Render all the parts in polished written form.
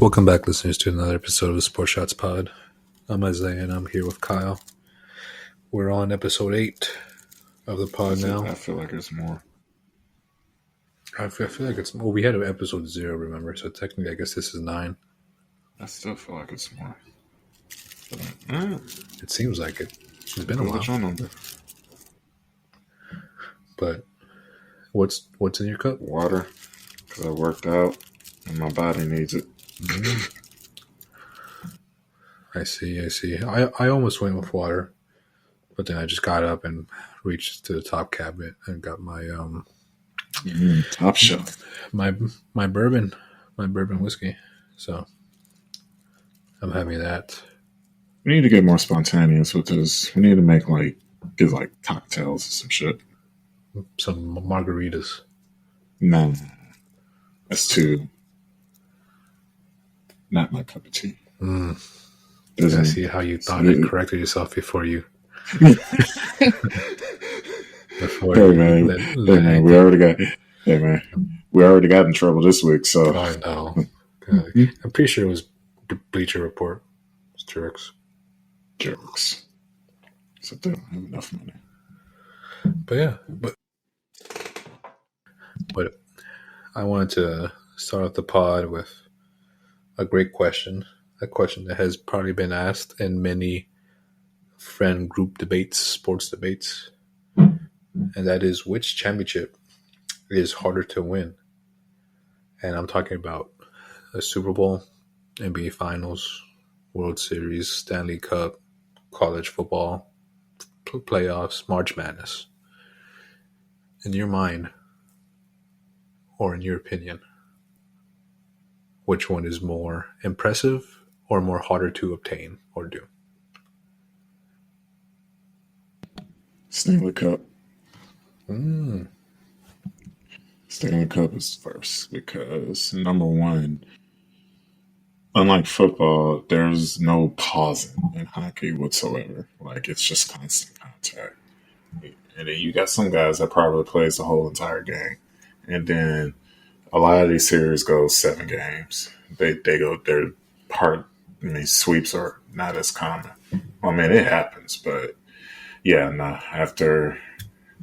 Welcome back, listeners, to another episode of the Sports Shots Pod. I'm Isaiah, and I'm here with Kyle. We're on episode 8 of the pod now. I feel like it's more. I feel like it's more. We had an episode 0, remember? So technically, I guess this is 9. I still feel like it's more. It seems like it. It's been a while. What's your number? But what's in your cup? Water, because I worked out and my body needs it. I see. I almost went with water, but then I just got up and reached to the top cabinet and got my Top shelf. my bourbon whiskey. So I'm having that. We need to get more spontaneous with this. We need to get cocktails or some shit. Some margaritas. Nah, that's too not my cup of tea. I see how you thought and corrected yourself before you. Hey man, we already got in trouble this week. So I know. I'm pretty sure it was Bleacher Report. It's jerks. So they don't have enough money. But I wanted to start off the pod with a great question. A question that has probably been asked in many friend group debates, sports debates. And that is, which championship is harder to win? And I'm talking about a Super Bowl, NBA Finals, World Series, Stanley Cup, college football, playoffs, March Madness. In your mind, or in your opinion, which one is more impressive or more harder to obtain or do? Stanley Cup. Stanley Cup is first because, number one, unlike football, there's no pausing in hockey whatsoever. It's just constant contact. And then you got some guys that probably plays the whole entire game. And then a lot of these series go 7 games. They go their part. Sweeps are not as common. It happens, but yeah, after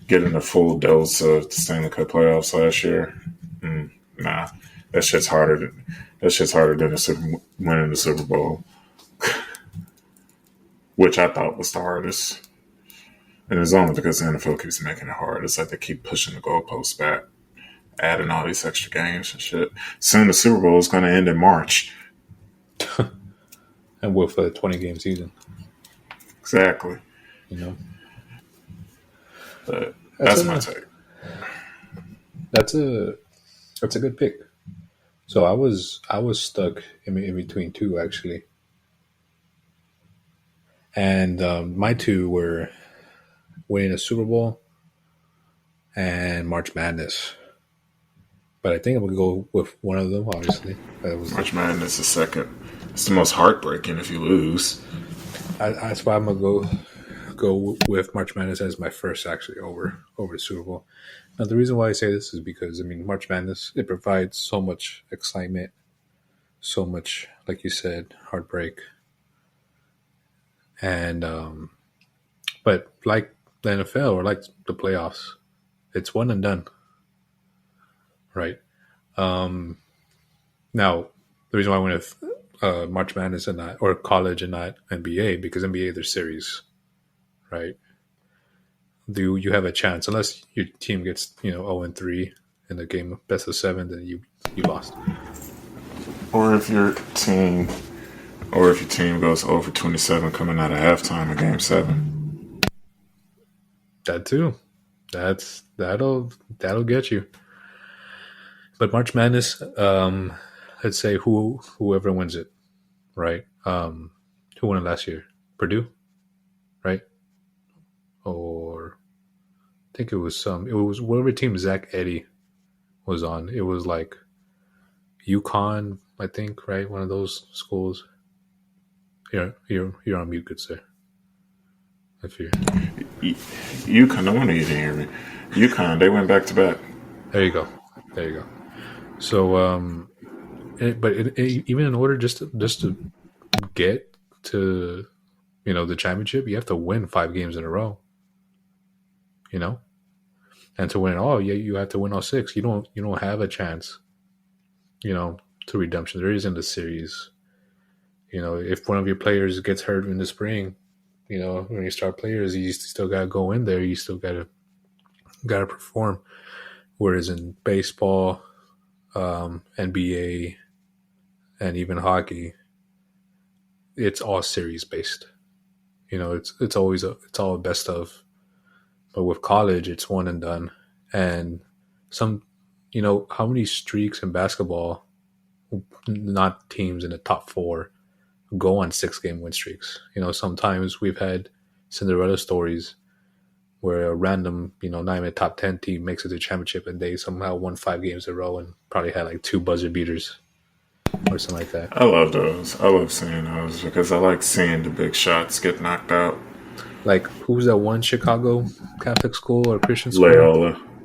getting the full dose of the Stanley Cup playoffs last year, that shit's harder than winning the Super Bowl, which I thought was the hardest. And it's only because the NFL keeps making it hard. It's like they keep pushing the goalposts back, adding all these extra games and shit. Soon the Super Bowl is going to end in March. And with a 20-game season. Exactly. But that's my take. That's a good pick. So I was stuck in between two, actually. And my two were winning a Super Bowl and March Madness. But I think I'm going to go with one of them, obviously. March Madness is second. It's the most heartbreaking if you lose. That's why I'm going to go with March Madness as my first, actually, over the Super Bowl. Now, the reason why I say this is because, March Madness, it provides so much excitement, so much, like you said, heartbreak. And, but like the NFL or like the playoffs, it's one and done. Right. Now, the reason why I went with March Madness and not, or college and not NBA, because NBA, there's series, right? Do you have a chance, unless your team gets 0-3 in the game of best of 7, then you lost. Or if your team goes over 27 coming out of halftime in Game 7. That too. That'll get you. But March Madness, let's say whoever wins it, right? Who won it last year? Purdue, right? Or I think it was whatever team Zach Edey was on. It was like UConn, I think, right? One of those schools. You're on mute, good sir. If you're UConn, no wonder you didn't hear me. UConn, they went back to back. There you go. So Even in order just to get to the championship, you have to win 5 games in a row. And to win all, you have to win all 6. You don't have a chance. To redemption. There isn't a series. If one of your players gets hurt in the spring, when you start players, you still gotta go in there. You still gotta perform. Whereas in baseball, NBA, and even hockey, it's all series based. It's all a best of. But with college, it's one and done. And how many streaks in basketball, not teams in the top 4, go on 6-game win streaks? Sometimes we've had Cinderella stories where a random, not even a top 10 team makes it to the championship and they somehow won 5 games in a row and probably had like 2 buzzer beaters or something like that. I love those. I love seeing those because I like seeing the big shots get knocked out. Like, who's that one Chicago Catholic school or Christian school?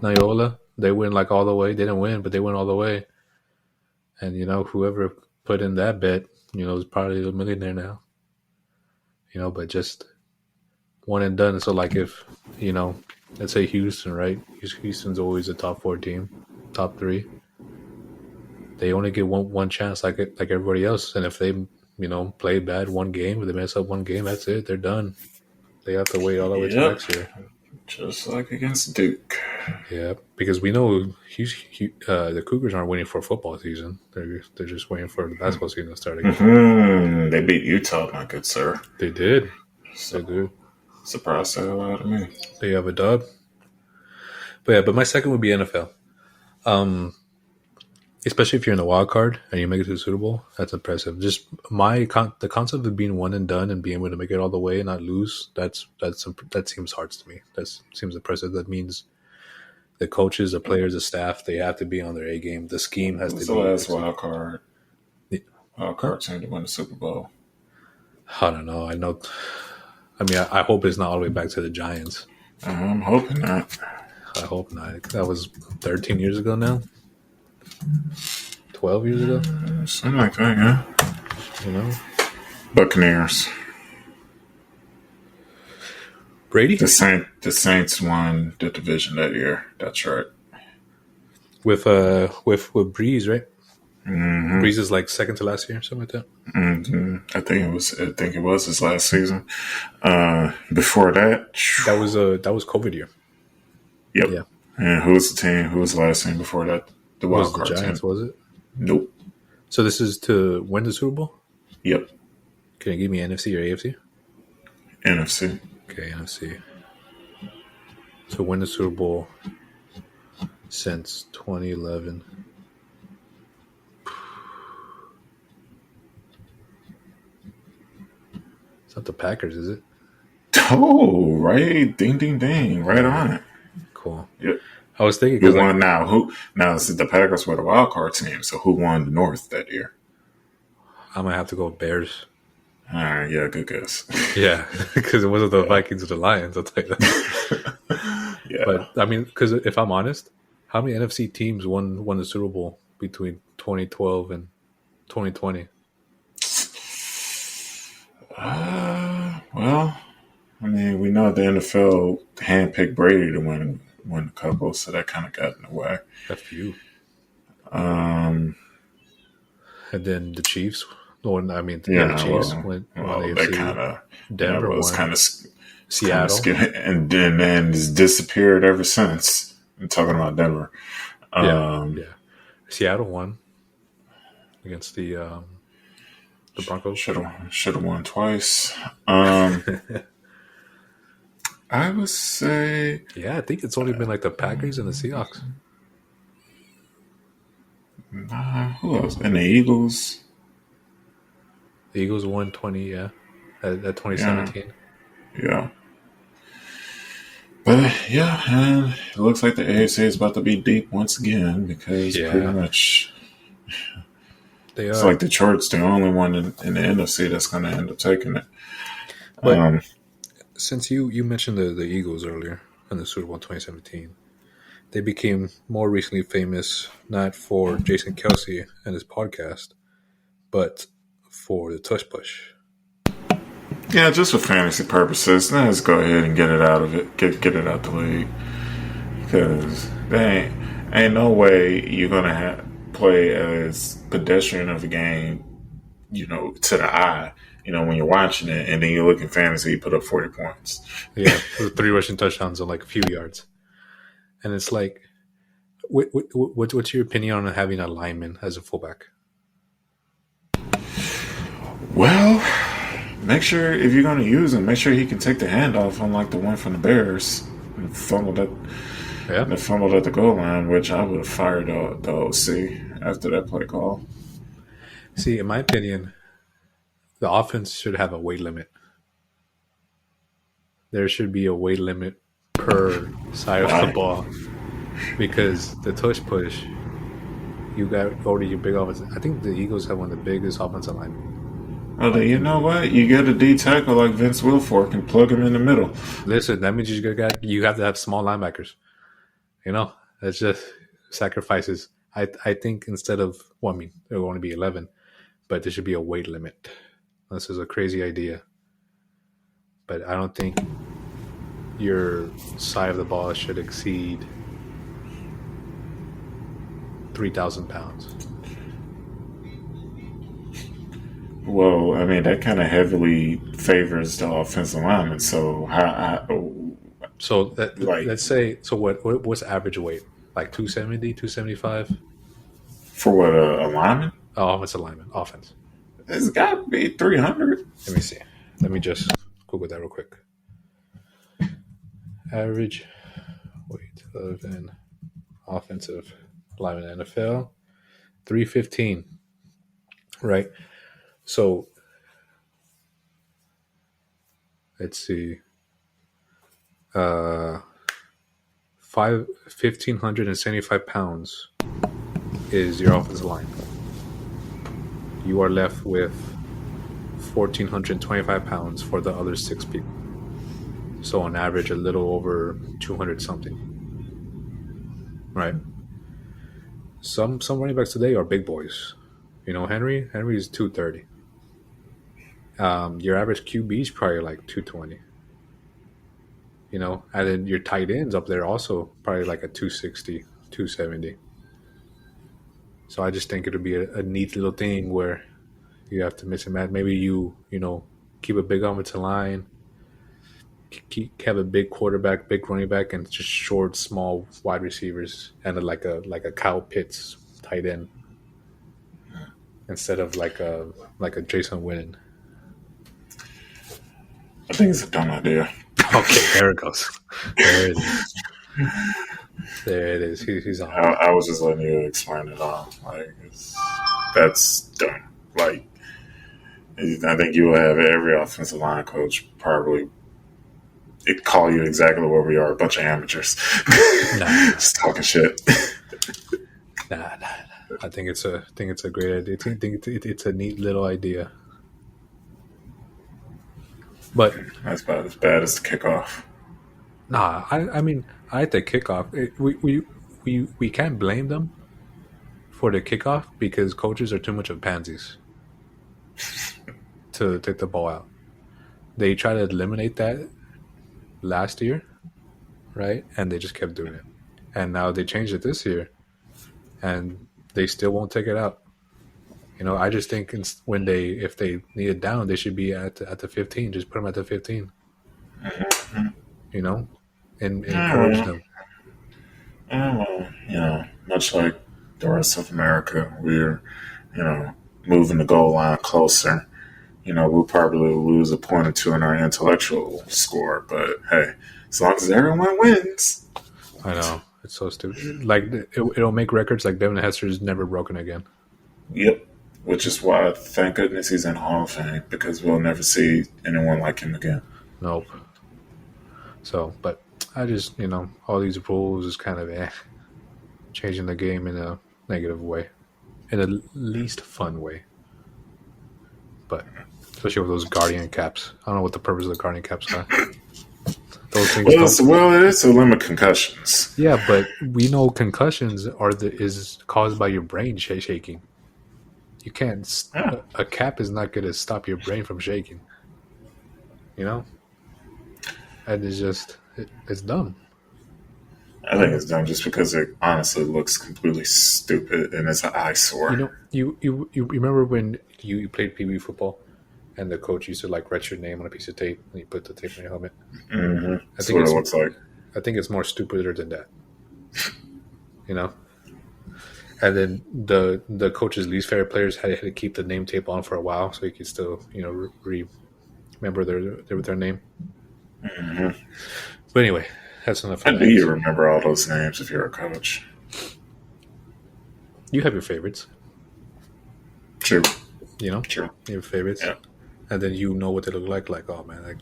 Loyola. They win like all the way. They didn't win, but they went all the way. And, whoever put in that bet, is probably a millionaire now. But just one and done. So, like, if, let's say Houston, right? Houston's always a top 4 team, top 3. They only get one chance like everybody else. And if they, play bad one game, or they mess up one game, that's it. They're done. They have to wait all the way to next year. Just like against Duke. Yeah, because we know the Cougars aren't waiting for a football season. They're just waiting for the basketball season to start again. Mm-hmm. They beat Utah, my good sir. They did. They did. Surprised the hell out of me. They have a dub. But my second would be NFL. Especially if you're in the wild card and you make it to the Super Bowl, that's impressive. Just the concept of being one and done and being able to make it all the way and not lose, that seems hard to me. That seems impressive. That means the coaches, the players, the staff, they have to be on their A game. The scheme has to be. The last wild card team to win the Super Bowl. I don't know. I hope it's not all the way back to the Giants. I'm hoping not. I hope not. That was 13 years ago now. 12 years ago? Something like that, yeah. Buccaneers. Brady? The Saints won the division that year. That's right. With Breeze, right? Mm-hmm. Breeze is like second to last year, something like that. Mm-hmm. I think it was his last season. Before that, that was COVID year. Yep. Yeah. And who was the team? Who was the last team before that? The wild card team. Giants, was it? Nope. So this is to win the Super Bowl? Yep. Can you give me NFC or AFC? NFC. Okay, NFC. To win the Super Bowl since 2011. It's not the Packers, is it? Oh, right. Ding, ding, ding. Right on it. Cool. Yep. I was thinking. Who won now? Now, the Packers were the wild card team, so who won the North that year? I'm going to have to go with Bears. All right, yeah, good guess. Yeah, because it wasn't the Vikings or the Lions, I'll tell you that. Yeah. But, because if I'm honest, how many NFC teams won the Super Bowl between 2012 and 2020? Well, we know the NFL handpicked Brady to win a couple, so that kind of got in the way. A few. And then the Chiefs. The Chiefs went on the AFC. Denver was won. Kind of Seattle. And then it's disappeared ever since. I'm talking about Denver. Yeah. Seattle won against the Broncos. Should have won twice. I would say. Yeah, I think it's only been like the Packers and the Seahawks. Who else? And the Eagles. The Eagles won 20, yeah, at 2017. Yeah. But, yeah, and it looks like the AFC is about to be deep once again because pretty much it's like Detroit's the only one in the NFC that's going to end up taking it. But since you mentioned the Eagles earlier in the Super Bowl 2017, They became more recently famous not for Jason Kelsey and his podcast, but for the Tush Push. Yeah, just for fantasy purposes. Let's go ahead and get it out of it. Get it out the league. Because there ain't no way you're gonna play as pedestrian of a game, to the eye, when you're watching it, and then you look in fantasy, you put up 40 points. Yeah, 3 rushing touchdowns on like a few yards, and it's like, what's your opinion on having a lineman as a fullback? Well, make sure if you're gonna use him, make sure he can take the handoff, unlike the one from the Bears and fumbled at the goal line, which I would have fired the OC after that play call. See, in my opinion, the offense should have a weight limit. There should be a weight limit per side of the ball, because the Tush Push, you got already your big offense. I think the Eagles have one of the biggest offensive linemen. Well, then you know what? You get a D tackle like Vince Wilfork and plug him in the middle. Listen, that means you have to have small linebackers. That's just sacrifices. I think instead of, there will only be 11, but there should be a weight limit. This is a crazy idea, but I don't think your side of the ball should exceed 3,000 pounds. Well, I mean, that kind of heavily favors the offensive lineman. So, let's say, what's the average weight? Like 270, 275? For what, a lineman? Oh, offensive lineman. Offense. It's got to be 300. Let me see. Let me just Google that real quick. Average weight of an offensive lineman NFL, 315. Right? So, let's see. 1,575 pounds is your offensive line. You are left with 1,425 pounds for the other 6 people. So on average, a little over 200 something. Right? Some running backs today are big boys. Henry is 230. Your average QB is probably like 220. And then your tight ends up there also probably like a 260, 270. So I just think it'll be a neat little thing where you have to mix and match. Maybe you keep a big offensive line, have a big quarterback, big running back, and just short, small wide receivers, and like a Kyle Pitts tight end instead of like a Jason Witten. I think it's a dumb idea. Okay, there it goes. There it is. There it is. He's on. I was just letting you explain it all. That's dumb. I think you will have every offensive line coach probably call you exactly where we are, a bunch of amateurs. Nah. Just talking shit. Nah. I think it's a great idea. I think it's a neat little idea. But that's about as bad as the kickoff. Nah, I mean, I think kickoff. We can't blame them for the kickoff because coaches are too much of pansies to take the ball out. They tried to eliminate that last year, right? And they just kept doing it. And now they changed it this year, and they still won't take it out. I just think if they need it down, they should be at the 15. Just put them at the 15. And encourage them. Much like the rest of America, we're, moving the goal line closer. We'll probably lose a point or two in our intellectual score, but hey, as long as everyone wins. I know. It's so stupid. Like, it'll make records like Devin Hester's never broken again. Yep. Which is why, thank goodness, he's in the Hall of Fame, because we'll never see anyone like him again. Nope. So, but I just, all these rules is kind of changing the game in a negative way, in a least fun way. But especially with those Guardian caps, I don't know what the purpose of the Guardian caps are. Those things don't. It is to limit concussions. Yeah, but we know concussions is caused by your brain shaking. You can't. Yeah, A cap is not going to stop your brain from shaking. You know, and it's dumb. I think it's dumb just because it honestly looks completely stupid and it's an eyesore. You remember when you played Pee Wee football, and the coach used to like write your name on a piece of tape, and you put the tape on your helmet. Mm-hmm. That's what it looks like. I think it's more stupider than that. And then the coach's least favorite players had to keep the name tape on for a while so he could still remember their name. Mm-hmm. But anyway, that's enough. How do you remember all those names if you're a coach? You have your favorites. True. True. Your favorites. Yeah. And then you know what they look like. Like, oh man, that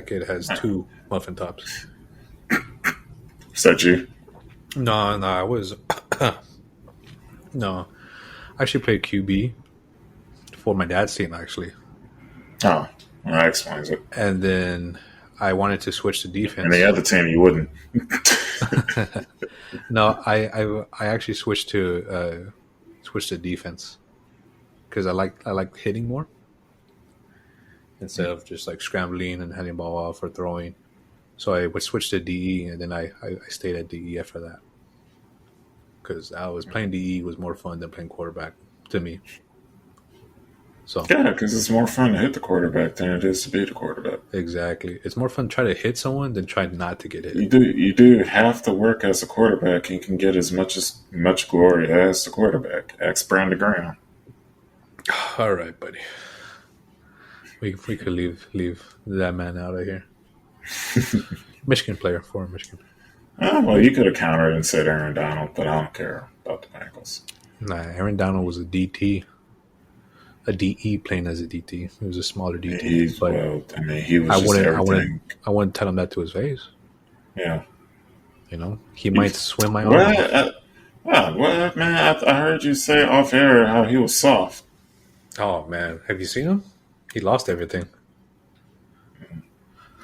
kid has 2 muffin tops. Is that you? No, I was no. I actually played QB for my dad's team actually. Oh, well, that explains it. And then I wanted to switch to defense. And the other team, you wouldn't. No, I actually switched to defense because I like hitting more instead of just like scrambling and handing the ball off or throwing. So I would switch to DE, and then I stayed at DE after that because I was playing DE was more fun than playing quarterback to me. So yeah, because it's more fun to hit the quarterback than it is to be the quarterback. Exactly, it's more fun to try to hit someone than try not to get hit. You do have to work as a quarterback and can get as much glory as the quarterback. Ask Brandon Graham. All right, buddy. We could leave that man out of here. Michigan player for Michigan. Oh, well, you could have countered and said Aaron Donald, but I don't care about the Bengals. Nah, Aaron Donald was a DT. A DE playing as a DT. He was a smaller DT. He was everything. I wouldn't tell him that to his face. Yeah. He might swim my arm. Well, man, I heard you say off air how he was soft. Oh, man. Have you seen him? He lost everything.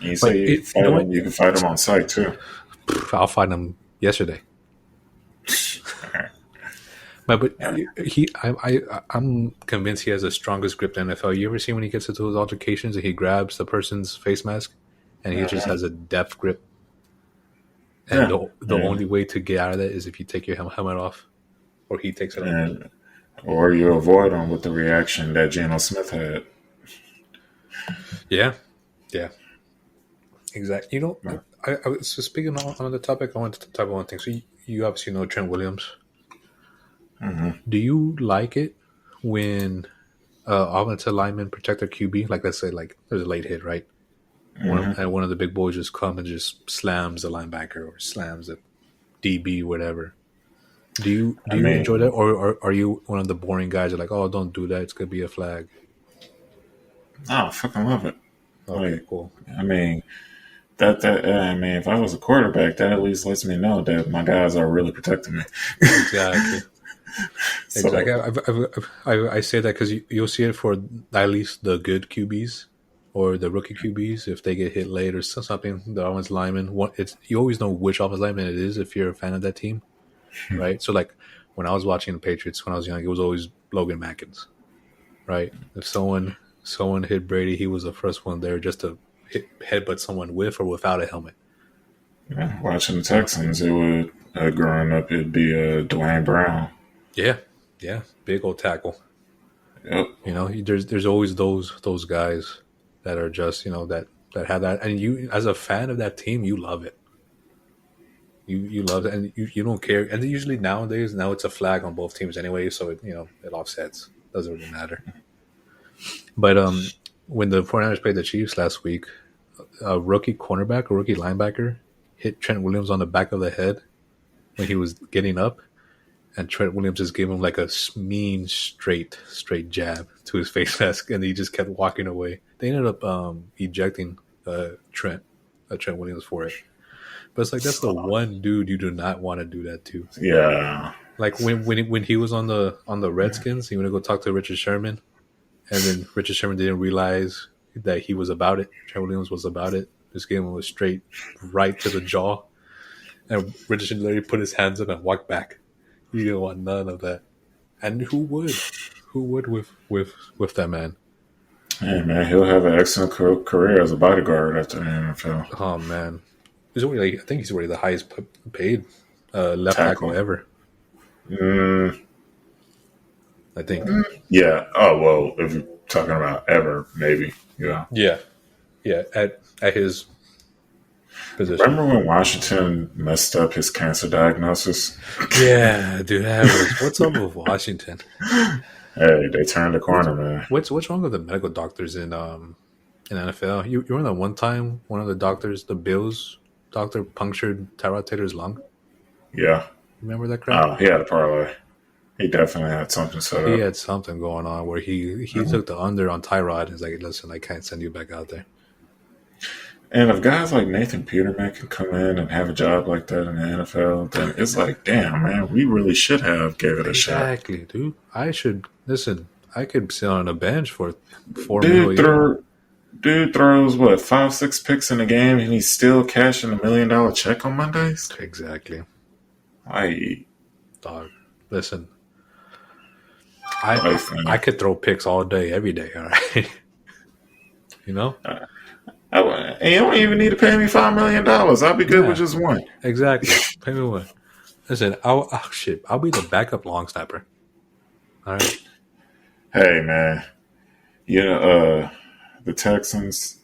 You say you can fight him on site, too. I'll fight him yesterday. But I'm convinced he has the strongest grip in the NFL. You ever see when he gets into those altercations and he grabs the person's face mask and he just has a depth grip? And the only way to get out of that is if you take your helmet off, or he takes it off, or you avoid him with the reaction that Geno Smith had. Yeah, exactly. I was speaking on the topic. I wanted to talk about one thing. So you obviously know Trent Williams. Mm-hmm. Do you like it when offensive linemen protect their QB? Like, let's say, like there's a late hit, right? Mm-hmm. One of the big boys just come and just slams the linebacker or slams the DB, whatever. Do you enjoy that, or are you one of the boring guys that are like, oh, don't do that, it's gonna be a flag? Oh, I fucking love it. Okay, cool. I mean, if I was a quarterback, that at least lets me know that my guys are really protecting me. Exactly. Exactly. I say that because you'll see it for at least the good QBs or the rookie QBs if they get hit late or something. The offensive lineman, you always know which offensive lineman it is if you're a fan of that team, right? So like when I was watching the Patriots when I was young, it was always Logan Mackins, right? If someone hit Brady, he was the first one there just to headbutt someone with or without a helmet. Yeah, watching the Texans, it would growing up, it'd be Dwayne Brown. Yeah, big old tackle. Yep. There's always those guys that are just that have that, and you as a fan of that team, you love it. You love it, and you don't care. And usually nowadays, it's a flag on both teams anyway, so it offsets. Doesn't really matter. But when the 49ers played the Chiefs last week, a rookie cornerback, a rookie linebacker, hit Trent Williams on the back of the head when he was getting up. And Trent Williams just gave him like a mean straight jab to his face mask, and he just kept walking away. They ended up ejecting Trent Williams for it. But it's like that's the one dude you do not want to do that to. Yeah. Like when he was on the Redskins, he went to go talk to Richard Sherman, and then Richard Sherman didn't realize that he was about it. Trent Williams was about it. Just gave him a straight right to the jaw. And Richardson literally put his hands up and walked back. You didn't want none of that. And who would? Who would with that man? Hey, man, he'll have an excellent career as a bodyguard after the NFL. Oh, man. He's already, I think he's already the highest paid left tackle ever. I think. Yeah. Oh, well, if you're talking about ever, maybe. Yeah. Yeah. Yeah. At his position. Remember when Washington messed up his cancer diagnosis? Yeah, dude. What's up with Washington? Hey, they turned the corner, man. What's wrong with the medical doctors in NFL? You remember that one time one of the doctors, the Bills doctor, punctured Tyrod Taylor's lung? Yeah. Remember that crap? Oh, he had a parlay. He definitely had something set up. He had something going on where he took the under on Tyrod and was like, listen, I can't send you back out there. And if guys like Nathan Peterman can come in and have a job like that in the NFL, then it's like, damn, man, we really should have gave it a shot. Exactly, dude. I should listen. I could sit on a bench for $4 million. Dude throws 5-6 picks in a game, and he's still cashing $1 million check on Mondays. Exactly. Dog. Listen, I could throw picks all day, every day. All right, you know. And you don't even need to pay me $5 million. I'll be good with just one. Exactly. Pay me one. Listen, I'll be the backup long snapper. All right. Hey, man. The Texans,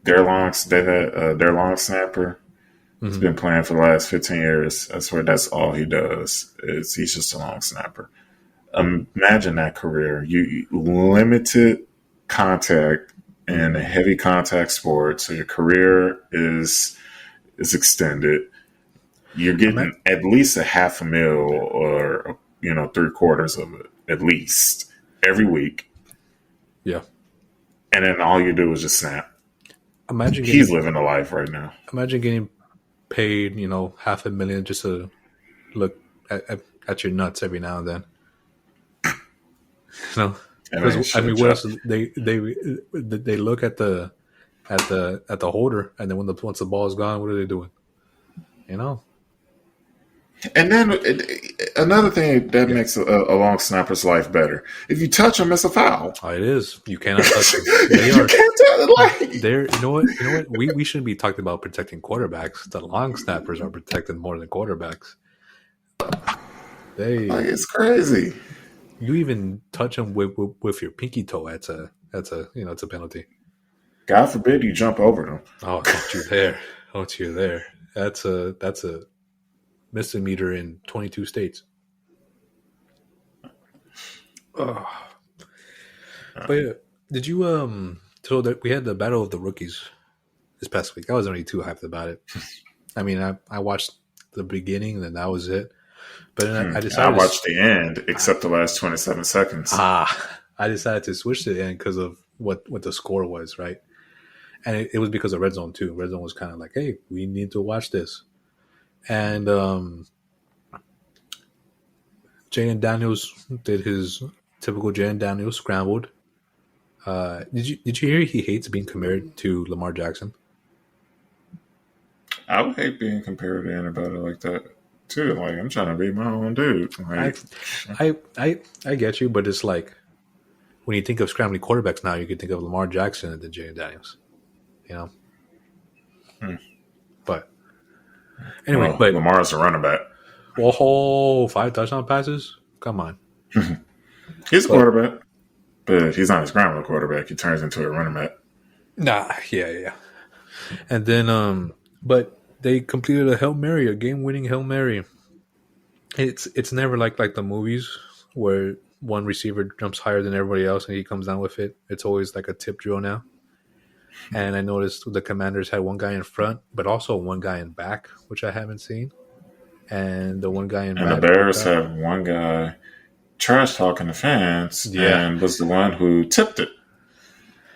their long snapper has been playing for the last 15 years. I swear that's all he does. He's just a long snapper. Imagine that career. You limited contact in a heavy contact sport, so your career is extended. You're getting at least $500,000 or 3/4 of it at least every week. Yeah, and then all you do is just snap. He's living a life right now. Imagine getting paid, $500,000 just to look at your nuts every now and then. Because what else? They look at the holder, and then once the ball is gone, what are they doing? And then another thing that makes a long snapper's life better: if you touch them, it's a foul. Oh, it is. You cannot touch them. You can't touch it. They're. You know what? We shouldn't be talking about protecting quarterbacks. The long snappers are protected more than quarterbacks. It's crazy. You even touch them with your pinky toe. That's a it's a penalty. God forbid you jump over them. Oh, don't you dare! Don't you dare! That's a misdemeanor in 22 states. Oh. But yeah, did you so that we had the Battle of the Rookies this past week? I wasn't really too hyped about it. I mean, I watched the beginning and then that was it. But then I decided I watched the end except the last 27 seconds. I decided to switch to the end because of what the score was, right? And it was because of Red Zone too. Red Zone was kind of like, hey, we need to watch this. And Jaden Daniels did his typical Jaden Daniels scrambled. Did you hear he hates being compared to Lamar Jackson? I would hate being compared to anybody like that too. Like, I'm trying to be my own dude. Like, I get you, but it's like when you think of scrambling quarterbacks now, you can think of Lamar Jackson and then Jaden Daniels. But anyway, but Lamar's a running back. Whoa, 5 touchdown passes? Come on. He's a quarterback, but he's not a scrambling quarterback. He turns into a running back. Nah, yeah. And then, but they completed a Hail Mary, a game-winning Hail Mary. It's never like the movies where one receiver jumps higher than everybody else and he comes down with it. It's always like a tip drill now. And I noticed the Commanders had one guy in front, but also one guy in back, which I haven't seen. And the one guy in back. And the Bears have one guy trash talking the fans and was the one who tipped it.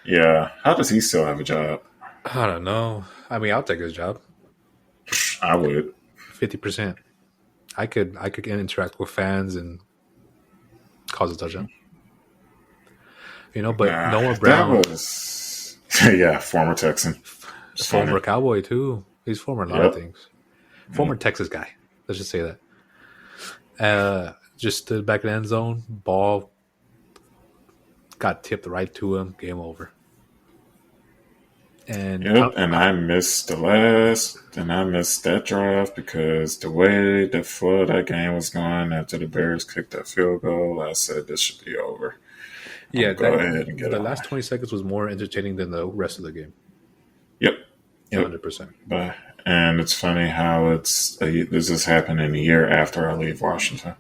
Yeah. How does he still have a job? I don't know. I mean, I'll take his job. I would. 50%. I could interact with fans and cause a touchdown. But Noah Brown. That was, former Texan. It's Former funny. Cowboy too. He's former a lot of Yep. things. Former Texas guy. Let's just say that. Just stood back in the end zone. Ball got tipped right to him. Game over. And Yep, and I missed that drive because the way the flow of that game was going after the Bears kicked that field goal, I said this should be over. I'm yeah, gonna go that ahead and get the on. last 20 seconds was more entertaining than the rest of the game. Yep, yep. 100%. But and it's funny how this is happening a year after I leave Washington.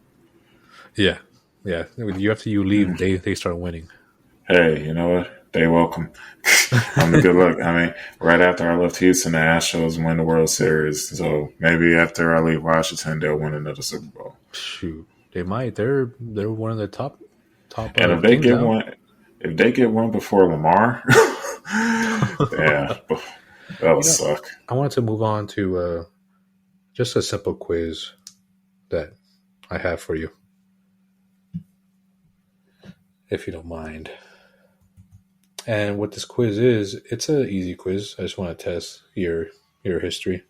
Yeah, yeah. After you leave, they start winning. Hey, you know what? They welcome. I'm a good luck. I mean, right after I left Houston, the Astros win the World Series. So maybe after I leave Washington, they'll win another Super Bowl. Shoot, they might. They're one of the top And if they teams get now. one before Lamar, yeah, that'll suck. I wanted to move on to just a simple quiz that I have for you, if you don't mind. And what this quiz is, it's an easy quiz. I just want to test your history.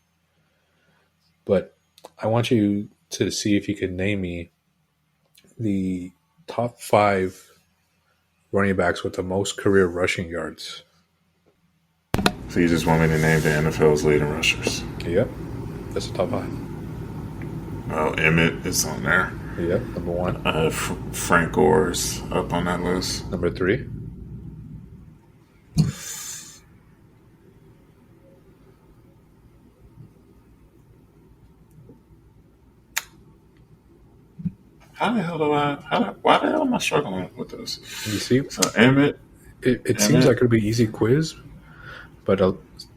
But I want you to see if you can name me the top 5 running backs with the most career rushing yards. So you just want me to name the NFL's leading rushers? Yep. That's the top 5. Well, Emmett is on there. Yep. Number 1. Frank Gore's up on that list. Number 3. Why the hell am I struggling with this? You see? So Emmett. It seems like it would be an easy quiz, but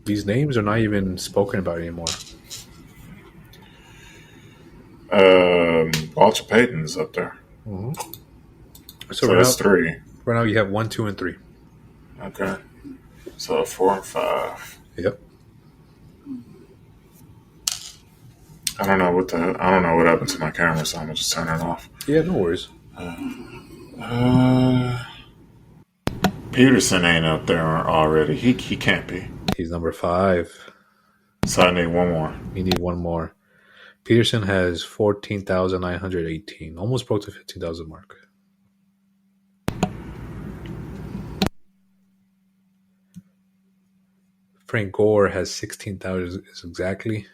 these names are not even spoken about anymore. Walter Payton's up there. Mm-hmm. So that's 3. Right now you have 1, 2, and 3. Okay. So 4 and 5. Yep. I don't know what happened to my camera, so I'm gonna just turn it off. Yeah, no worries. Peterson ain't up there already. He can't be. He's number 5. So I need one more. You need one more. Peterson has 14,918. Almost broke the 15,000 mark. Frank Gore has 16,000 exactly.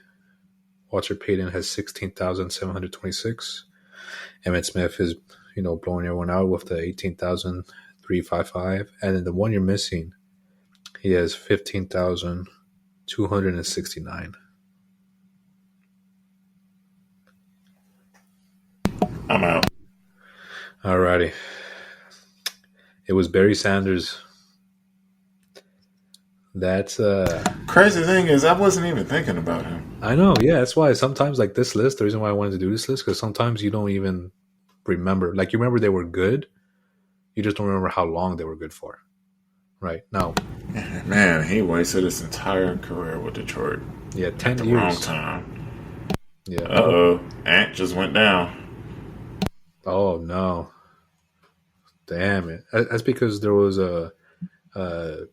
Walter Payton has 16,726. Emmett Smith is, blowing everyone out with the 18,355. And then the one you're missing, he has 15,269. I'm out. Alrighty. It was Barry Sanders. That's crazy thing is I wasn't even thinking about him. I know, yeah. That's why sometimes like this list, the reason why I wanted to do this list, because sometimes you don't even remember. Like you remember they were good, you just don't remember how long they were good for. Right now, man, he wasted his entire career with Detroit. Yeah, 10 at the years. Wrong time. Yeah. Ant just went down. Oh no! Damn it! That's because there was a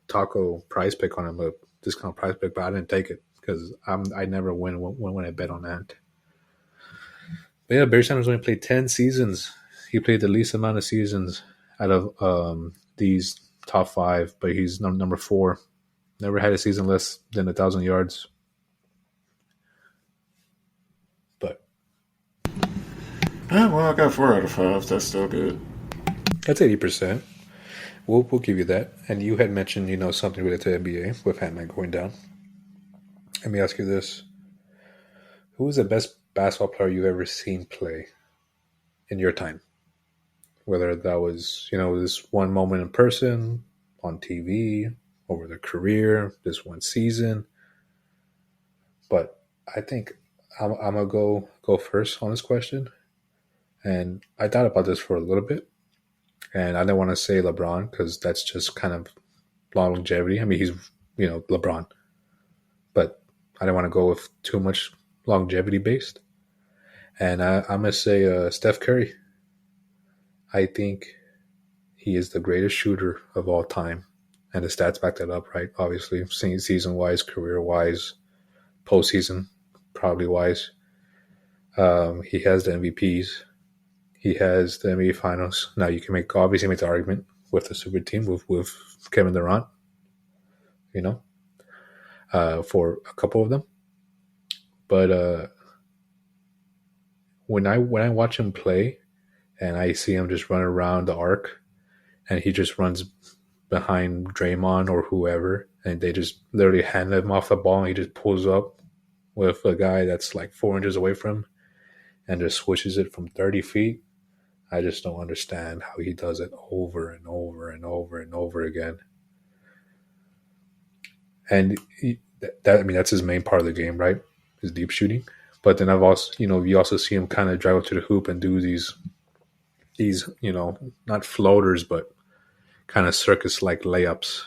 taco price pick on him, a discount price pick, but I didn't take it because I never win when I bet on that. But yeah, Barry Sanders only played 10 seasons. He played the least amount of seasons out of these top 5, but he's number 4. Never had a season less than 1,000 yards. But well, I got 4 out of 5. That's still good. That's 80%. We'll give you that. And you had mentioned, something related to NBA with Ant-Man going down. Let me ask you this. Who was the best basketball player you've ever seen play in your time? Whether that was, this one moment in person, on TV, over their career, this one season. But I think I'm going to go first on this question. And I thought about this for a little bit. And I didn't want to say LeBron because that's just kind of longevity. I mean, he's, LeBron. But I didn't want to go with too much longevity based. And I'm going to say Steph Curry. I think he is the greatest shooter of all time. and the stats back that up, right? Obviously, season wise, career wise, postseason probably wise. He has the MVPs. He has the NBA Finals. Now you can obviously make the argument with the super team with Kevin Durant, you know, for a couple of them. But when I watch him play, and I see him just run around the arc, and he just runs behind Draymond or whoever, and they just literally hand him off the ball, and he just pulls up with a guy that's like 4 inches away from him, and just swishes it from 30 feet. I just don't understand how he does it over and over and over and over again. And that's his main part of the game, right? His deep shooting. But then I've also, you also see him kind of drive up to the hoop and do these, not floaters, but kind of circus-like layups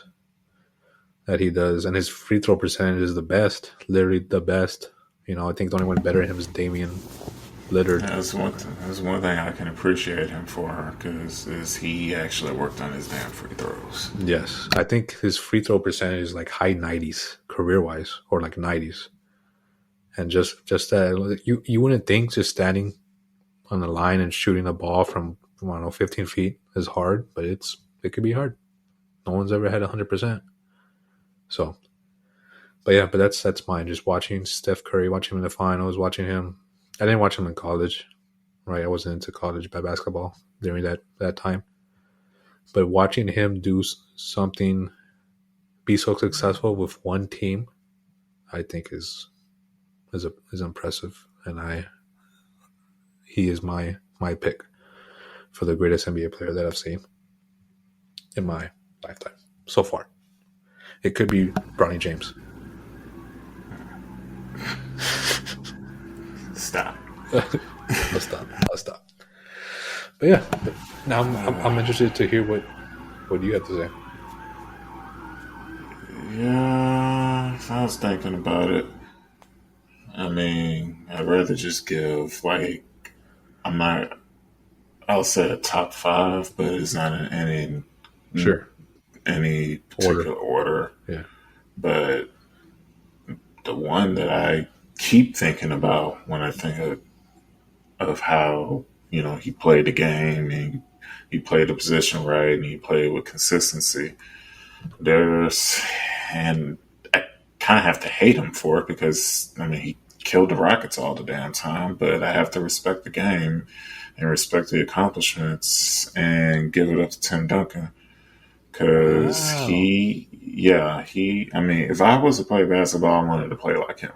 that he does. And his free throw percentage is the best, literally the best. I think the only one better than him is Damian Lillard. That's one thing I can appreciate him for, because he actually worked on his damn free throws. Yes, I think his free throw percentage is like high 90s career-wise, or like 90s. And just that, you wouldn't think just standing on the line and shooting a ball from, I don't know, 15 feet is hard, but it could be hard. No one's ever had 100%. So, but that's mine. Just watching Steph Curry, watching him in the finals, watching him. I didn't watch him in college, right? I wasn't into college basketball during that time. But watching him do something, be so successful with one team, I think is impressive, and he is my pick for the greatest NBA player that I've seen in my lifetime so far. It could be Bronny James. Stop. I'll stop. But yeah, now I'm interested to hear what you have to say. Yeah, I was thinking about it. I mean, I'd rather just give, I'll say a top 5, but it's not in any particular order. Yeah. But the one that I keep thinking about when I think of how, he played the game, and he played the position right, and he played with consistency. And I kind of have to hate him for it, because, he killed the Rockets all the damn time, but I have to respect the game and respect the accomplishments and give it up to Tim Duncan. Because if I was to play basketball, I wanted to play like him.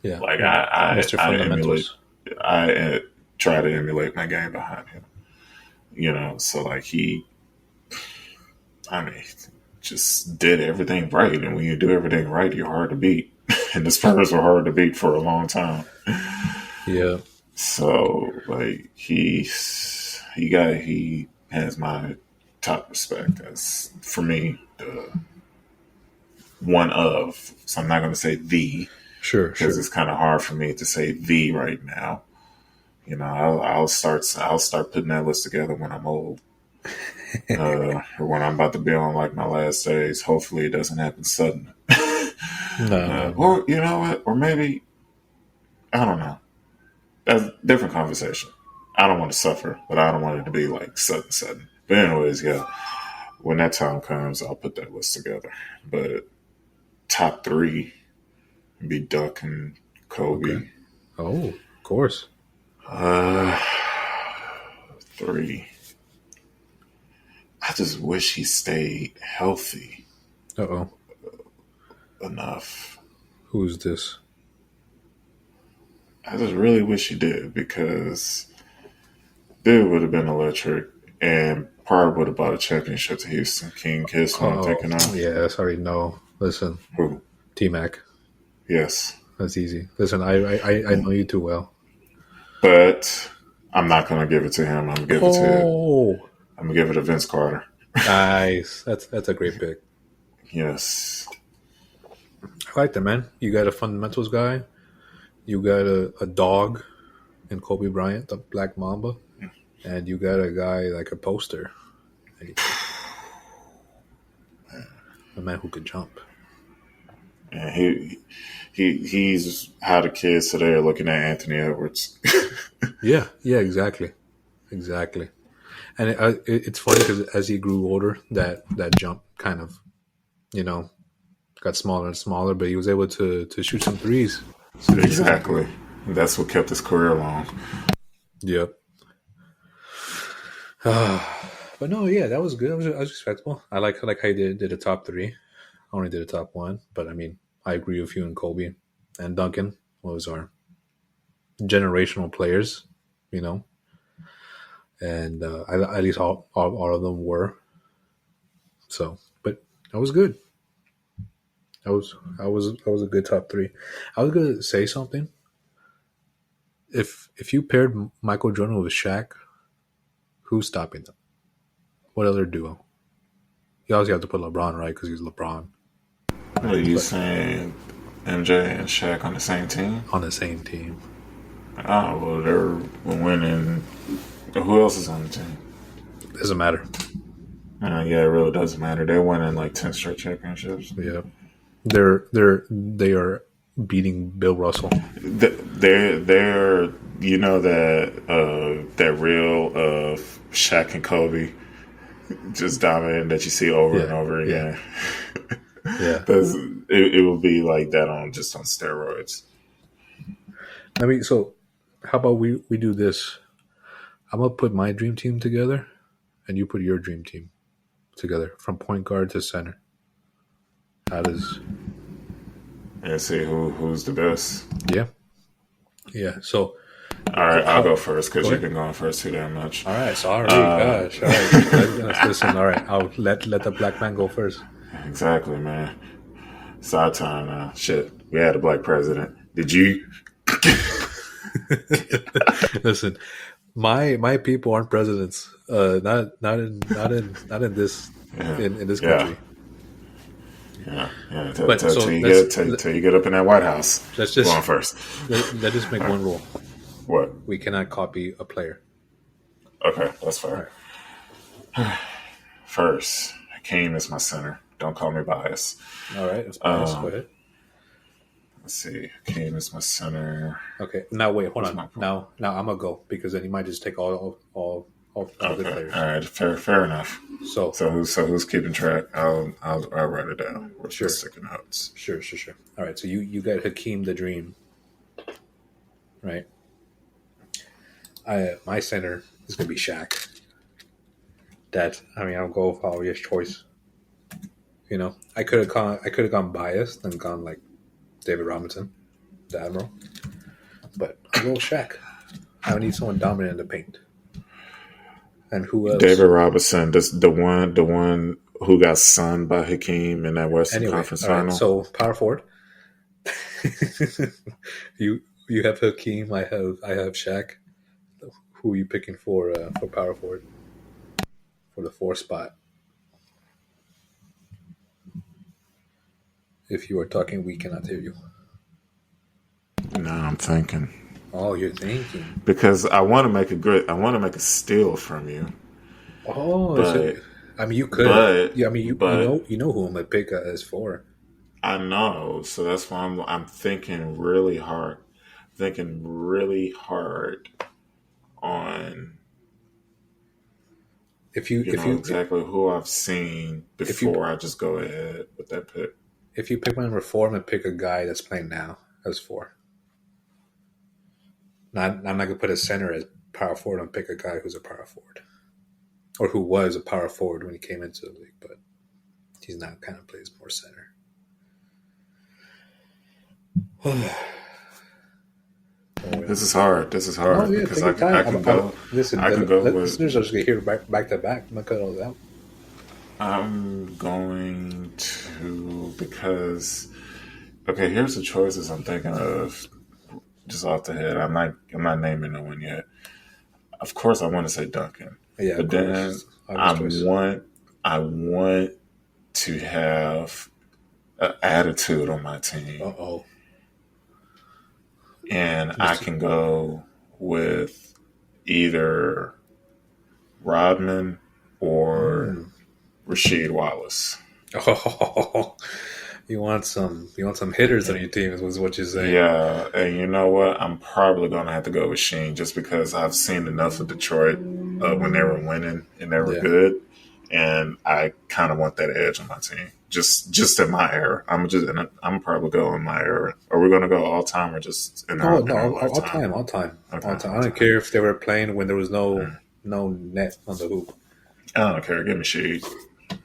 Yeah. I try to emulate my game behind him. So he just did everything right. And when you do everything right, you're hard to beat. And the Spurs were hard to beat for a long time. Yeah. So he has my top respect as, for me, the one of. So I'm not going to say the. Sure. Because it's kind of hard for me to say the right now. I'll start putting that list together when I'm old. Or when I'm about to be on my last days. Hopefully it doesn't happen suddenly. No. Or you know what? Or maybe, I don't know. That's a different conversation. I don't want to suffer, but I don't want it to be sudden. But anyways, yeah. When that time comes, I'll put that list together. But top 3 would be Duncan, Kobe. Okay. Oh, of course. 3. I just wish he stayed healthy. Uh-oh. Enough. Who's this? I just really wish he did, because dude would have been electric and probably would have brought a championship to Houston. King Kiss, what I'm thinking of. Yes, I already know. Listen. Who? T-Mac. Yes. That's easy. Listen, I know you too well. But I'm not going to give it to him. I'm going to give it to Vince Carter. Nice. That's a great pick. Yes. I like that, man. You got a fundamentals guy. You got a dog in Kobe Bryant, the Black Mamba. And you got a guy like a poster. a man who could jump. And he's how the kids today are looking at Anthony Edwards. Yeah, exactly. And it's funny because as he grew older, that jump kind of, got smaller and smaller, but he was able to shoot some threes. Exactly. That's what kept his career long. Yep. But no, yeah, that was good. I was respectable. I like how you did a top three. I only did a top one, but I mean, I agree with you and Kobe and Duncan. Those are generational players, and at least all of them were. So, but that was good. That was a good top three. I was gonna say something. If you paired Michael Jordan with Shaq, who's stopping them? What other duo? You obviously have to put LeBron, right? Because he's LeBron. Are you saying MJ and Shaq on the same team? On the same team. Oh, well, they're winning. Who else is on the team? Doesn't matter. Yeah, it really doesn't matter. They're winning like 10 straight championships. Yeah, they are beating Bill Russell. They're you know that reel of Shaq and Kobe just dominating that you see over and over again. Yeah, it will be like that on steroids. I mean, so how about we do this? I'm gonna put my dream team together, and you put your dream team together from point guard to center. How does? And see who's the best. Yeah. So, all right, I'll go first because you've been going first too damn much. All right, sorry, gosh. All right, listen. All right, I'll let the black man go first. Exactly, man. It's our time now. Shit, we had a black president. Did you? Listen, my people aren't presidents. Not in this in this country. Yeah. Till you get up in that White House. Let's just go on first. Let's just make one rule. What? We cannot copy a player. Okay, that's fair. Right. First, Hakeem is my center. Don't call me biased. All right, that's biased. Go ahead. Let's see. Hakeem is my center. Okay. Now wait, hold on. Now I'm gonna go because then he might just take all the players. All right, fair enough. So who's keeping track? I'll write it down. We're just sticking notes. Sure. All right. So you got Hakeem the Dream, right? My center is gonna be Shaq. I'll go with obvious choice. I could have gone biased and gone like David Robinson, the Admiral, but I'll go with Shaq. I need someone dominant in the paint. And who else? David Robinson, the one who got sunned by Hakeem in that Western Conference final. Right, so power forward. you have Hakeem. I have Shaq. Who are you picking for power forward for the 4 spot? If you are talking, we cannot hear you. No, I'm thinking. Oh, you're thinking because I want to make a steal from you. Oh, but, you could. But, you know who I'm gonna pick as 4. I know, so that's why I'm thinking really hard. On if you exactly who I've seen before I just go ahead with that pick. If you pick my number 4, I'm gonna pick a guy that's playing now as 4. I'm not gonna put a center as power forward. I'm gonna pick a guy who's a power forward, or who was a power forward when he came into the league, but he's now kind of plays more center. This is hard. Oh, yeah, because I can go. Listen, I can go. Listeners are just gonna hear back to back. I'm gonna cut all that out. I'm going to because here's the choices I'm thinking of just off the head. I'm not naming no one yet. Of course, I want to say Duncan. Yeah, but then I want to have an attitude on my team. Uh-oh. And I can go with either Rodman or Rasheed Wallace. Oh, you want some hitters on your team is what you're saying. Yeah, and you know what? I'm probably gonna have to go with Sheen just because I've seen enough of Detroit when they were winning and they were Yeah. good, and I kind of want that edge on my team. Just in my era, I'm probably going in my era. Are we gonna go all time or just Oh in no, our all lifetime? time, all time, Okay, all time. all I don't time. care if they were playing when there was no net on the hoop. I don't care. Give me Sheed.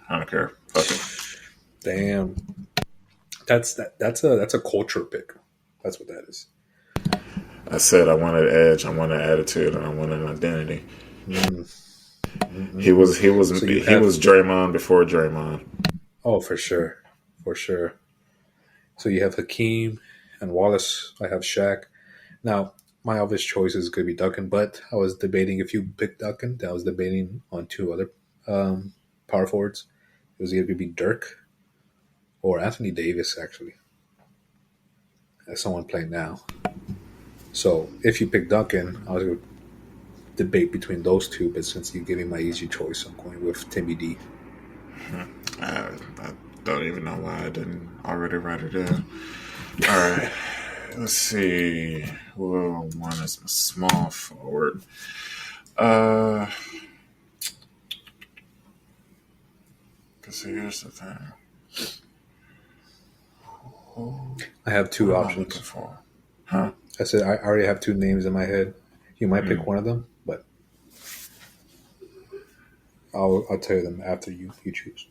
I don't care. Fuck it. Damn, that's a culture pick. That's what that is. I said I wanted edge, I wanted attitude, and I wanted an identity. Mm, So you He have was Draymond before Draymond. oh for sure. So you have Hakeem and Wallace. I have Shaq. Now my obvious choice is going to be Duncan, but I was debating if you pick Duncan. I was debating on two other um, power forwards. It was either going to be Dirk or Anthony Davis, actually, as someone playing now. So if you pick Duncan, I was going to debate between those two, but since you gave me my easy choice, I'm going with Timmy D. I don't even know why I didn't already write it down. All right, let's see. Well, one is my small forward. Because here's the thing. I have What two am I looking options. for? Huh? I said I already have two names in my head. You might pick one of them, but I'll tell you them after you choose.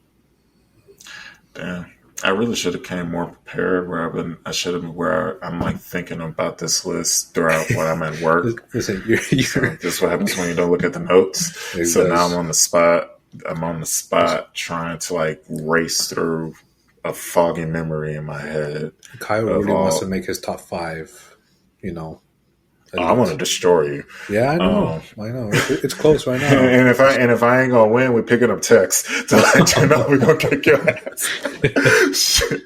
Damn. I really should have came more prepared. I should have been where I'm like thinking about this list throughout when I'm at work. Listen, So this is what happens when you don't look at the notes. it So now does. I'm on the spot trying to like race through a foggy memory in my head Kyle of really wants to all. make his top five. You know, Oh, I want to elite. destroy you. Yeah, I know. Um, I know. It's close right now. and if I ain't gonna win, we picking up text to let you know we're gonna kick your ass. Shit.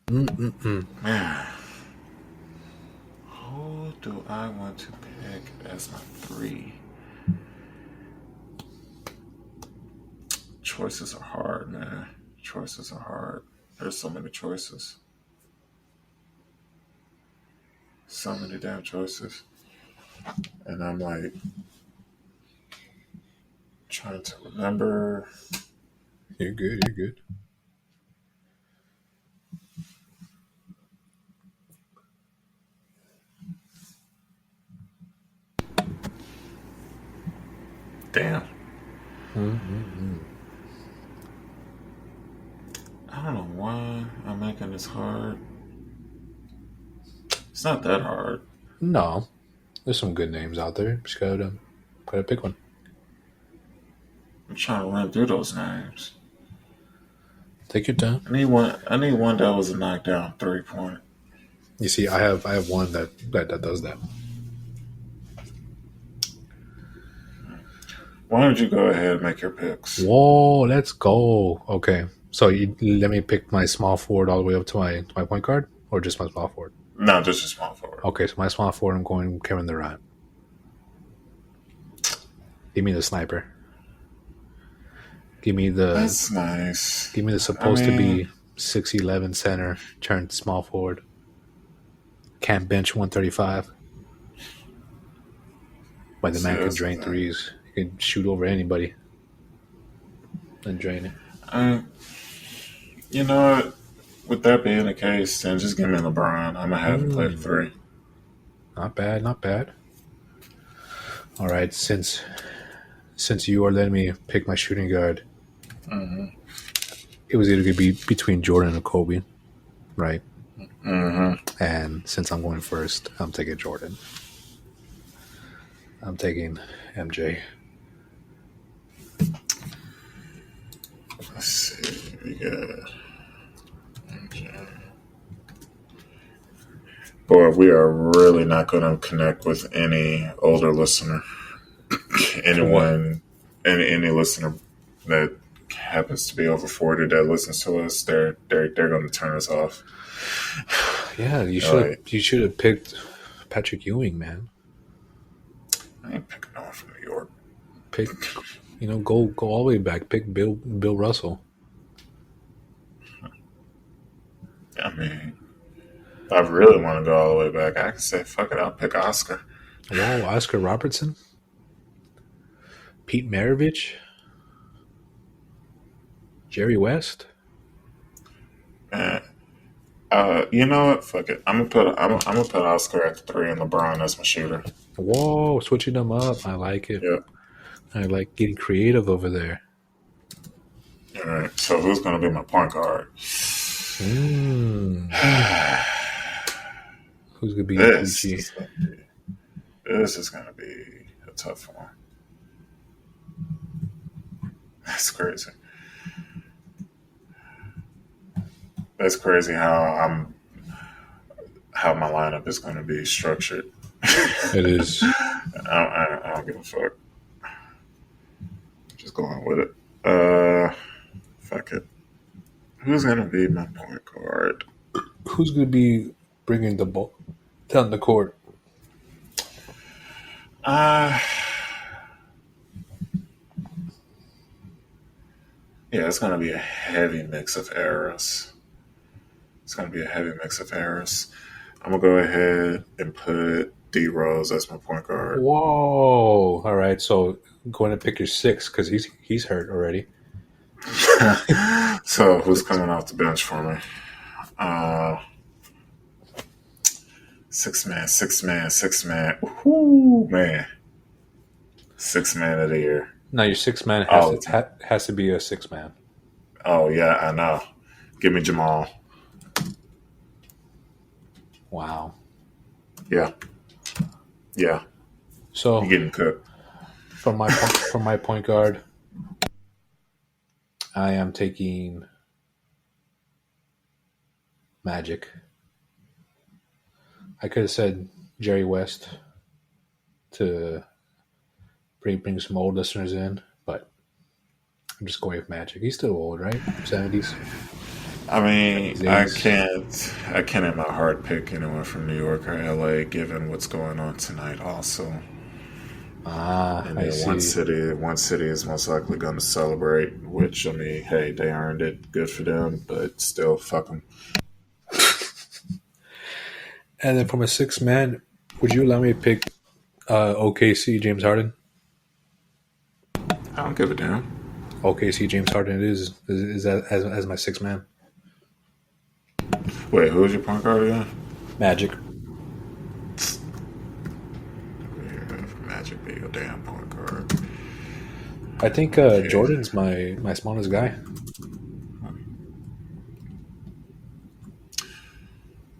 Mm-mm-mm. Man, who do I want to pick as my three? Choices are hard, man. Choices are hard. There's so many choices. So many damn choices. And I'm like trying to remember. You're good. You're good. Damn. Mm-mm-mm. I don't know why I'm making this hard. It's not that hard. No, there's some good names out there. Just gotta pick one. I'm trying to run through those names. Take your time. I need one that was a knockdown 3 point. You see, I have one that does that. Why don't you go ahead and make your picks? Whoa, let's go. Okay, so you let me pick my small forward all the way up to my point guard, or just my small forward. No, just a small forward. Okay, so my small forward, I'm going Kevin Durant. Give me the sniper. Give me the That's nice. give me the I supposed to mean, be 6'11" center turned small forward. Can't bench 135. But the see, man can that's the drain thing. threes. He can shoot over anybody and drain it. I, you know what? With that being the case, then just give me LeBron. I'm gonna have him play the three. Not bad, not bad. All right, since you are letting me pick my shooting guard, it was either going to be between Jordan and Kobe, right? And since I'm going first, I'm taking Jordan. I'm taking MJ. Let's see. We got. Okay. Boy, we are really not going to connect with any older listener. For what? Anyone, any listener that happens to be over 40 that listens to us, they're going to turn us off. Yeah, Like, you should have picked Patrick Ewing, man. I ain't picking no one from New York. Pick, go all the way back. Pick Bill Russell. I mean, if I really want to go all the way back, I can say, fuck it, I'll pick Oscar. Whoa, Oscar Robertson, Pete Maravich, Jerry West. Man, you know what? Fuck it. I'm gonna put Oscar at the 3 and LeBron as my shooter. Whoa, switching them up. I like it. Yep. I like getting creative over there. All right. So who's gonna be my point guard? Who's gonna be This is gonna be a tough one. That's crazy. That's crazy how my lineup is going to be structured. It is. I don't give a fuck. Just going with it. Fuck it. Who's going to be my point guard? Who's going to be bringing the ball down the court? Yeah, it's going to be a heavy mix of errors. I'm going to go ahead and put D Rose as my point guard. Whoa! All right, so going to pick your 6 because he's hurt already. So who's coming off the bench for me? 6 man. Whoo, man. 6 man of the year. Now your 6 man has to be a 6 man. Oh yeah, I know. Give me Jamal. Wow. Yeah. So you're getting cooked. From my point guard, I am taking Magic. I could have said Jerry West to bring some old listeners in, but I'm just going with Magic. He's still old, right? 70s. I mean, I can't in my heart pick anyone from New York or LA, given what's going on tonight. Also, and I see. One city is most likely going to celebrate. Which, I mean, hey, they earned it. Good for them, but still, fuck them. And then from a 6 man, would you allow me to pick OKC James Harden? I don't give a damn. OKC James Harden is that as my 6 man. Wait, who's your point guard again? Magic. Magic be your damn point guard. I think Jordan's my smallest guy.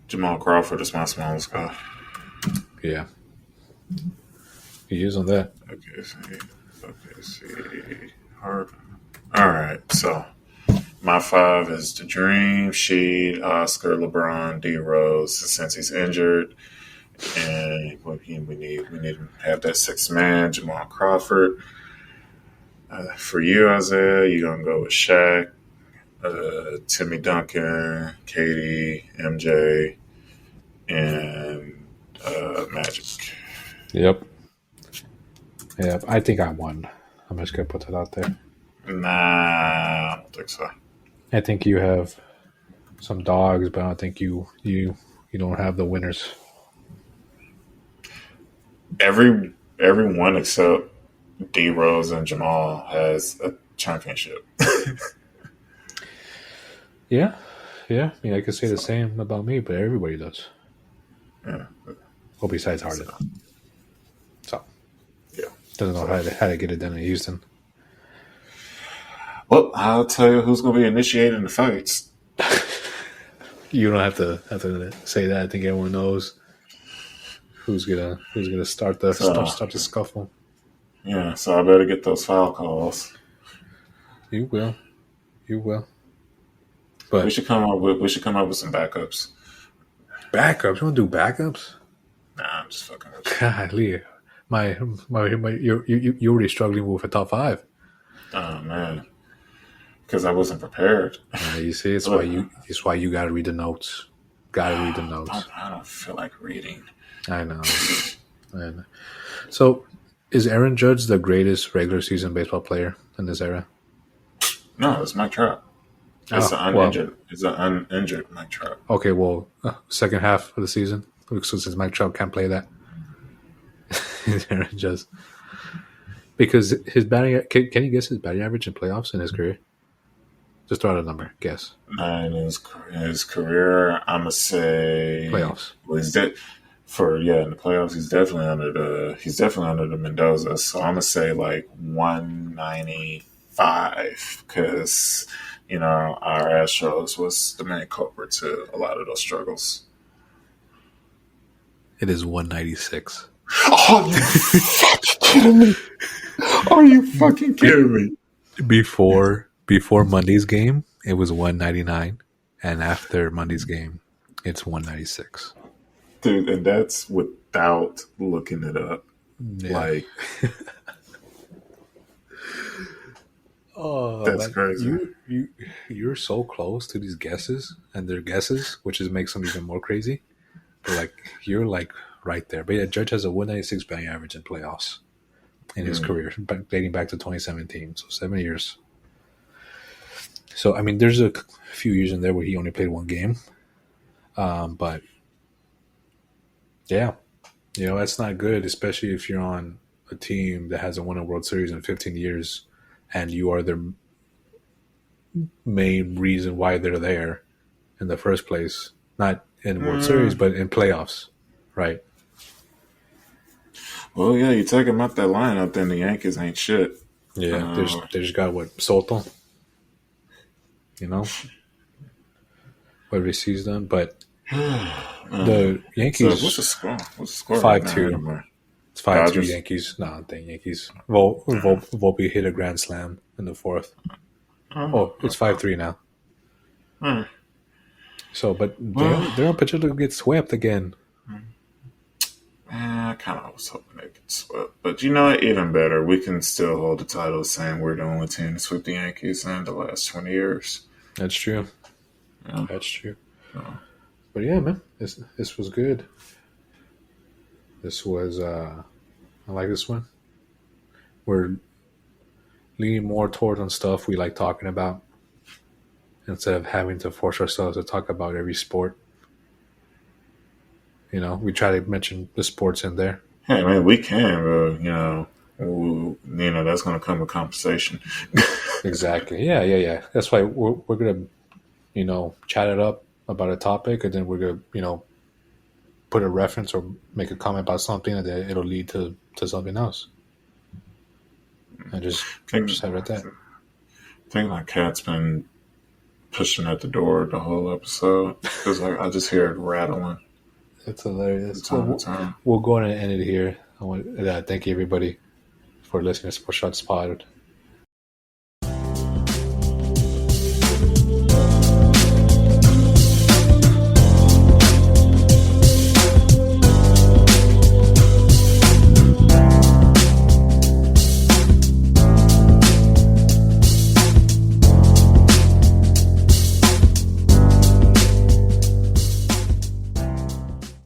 Jamal Crawford is my smallest guy. Yeah. He is on that. Okay, see. Hard. All right, so my 5 is the Dream, Sheed, Oscar, LeBron, D Rose, since he's injured, and we need to have that 6 man, Jamal Crawford. For you, Isaiah, you're gonna go with Shaq, Timmy Duncan, Katie, MJ, and Magic. Yep. I think I won. I'm just gonna put that out there. Nah, I don't think so. I think you have some dogs, but I don't think you don't have the winners. Everyone except D Rose and Jamal has a championship. Yeah. I mean, I could say the same about me, but everybody does. Yeah. Well, besides Harden. So, yeah. Doesn't know how to get it done in Houston. Well, I'll tell you who's going to be initiating the fights. You don't have to say that. I think everyone knows who's gonna start the scuffle. Yeah, so I better get those foul calls. You will. But we should come up with some backups. Backups? You want to do backups? Nah, I'm just fucking with you. Golly, you're already struggling with a top 5. Oh man, because I wasn't prepared. You see, it's why you gotta read the notes. I don't feel like reading. I know. So, Is Aaron Judge the greatest regular season baseball player in this era? No, it's Mike Trout. It's Oh, well, an uninjured Mike Trout. okay, well, second half of the season, so since Mike Trout can't play that, Aaron Judge, because his batting, can you guess his batting average in playoffs in his career? Just throw out a number, guess. In his career, I'm gonna say Playoffs. Well, he's in the playoffs. He's definitely under the Mendoza. So I'm gonna say like 195 because our Astros was the main culprit to a lot of those struggles. It is 196. Oh, you fucking kidding me? Are you fucking kidding me? Before Monday's game, it was 199, and after Monday's game, it's 196. Dude, and that's without looking it up. Yeah. Like, that's crazy. You're so close to these guesses, and they're guesses, which makes them even more crazy. But like you're like right there. But yeah, Judge has a 196 batting average in playoffs in his career, dating back to 2017, so 7 years. So I mean, there's a few years in there where he only played one game, but yeah, that's not good, especially if you're on a team that hasn't won a World Series in 15 years, and you are their main reason why they're there in the first place. Not in World Series, but in playoffs, right? Well, yeah, you take him out that lineup, then the Yankees ain't shit. Yeah, they just got Soto, whatever he sees them. But the Yankees, So what's the score? 5-2. Right, It's 5-2 Dodgers? Yankees. No, dang Yankees. Volpe hit a grand slam in the fourth. Oh, it's 5-3 now. So, but they're on potential to get swept again. I kind of was hoping they could sweep. But you know what? Even better. We can still hold the title saying we're the only team to sweep the Yankees in the last 20 years. That's true. Yeah. That's true. Yeah. But yeah, man, this was good. This was, I like this one. We're leaning more towards on stuff we like talking about instead of having to force ourselves to talk about every sport. We try to mention the sports in there. Hey, man, we can, but, that's going to come with compensation. Exactly. Yeah. That's why we're going to, chat it up about a topic, and then we're going to, put a reference or make a comment about something, and then it'll lead to something else. And just have it at that. I think my cat's been pushing at the door the whole episode because I just hear it rattling. It's hilarious. Time. We'll go on and end it here. I want to thank you everybody for listening to Sports Shots Pod.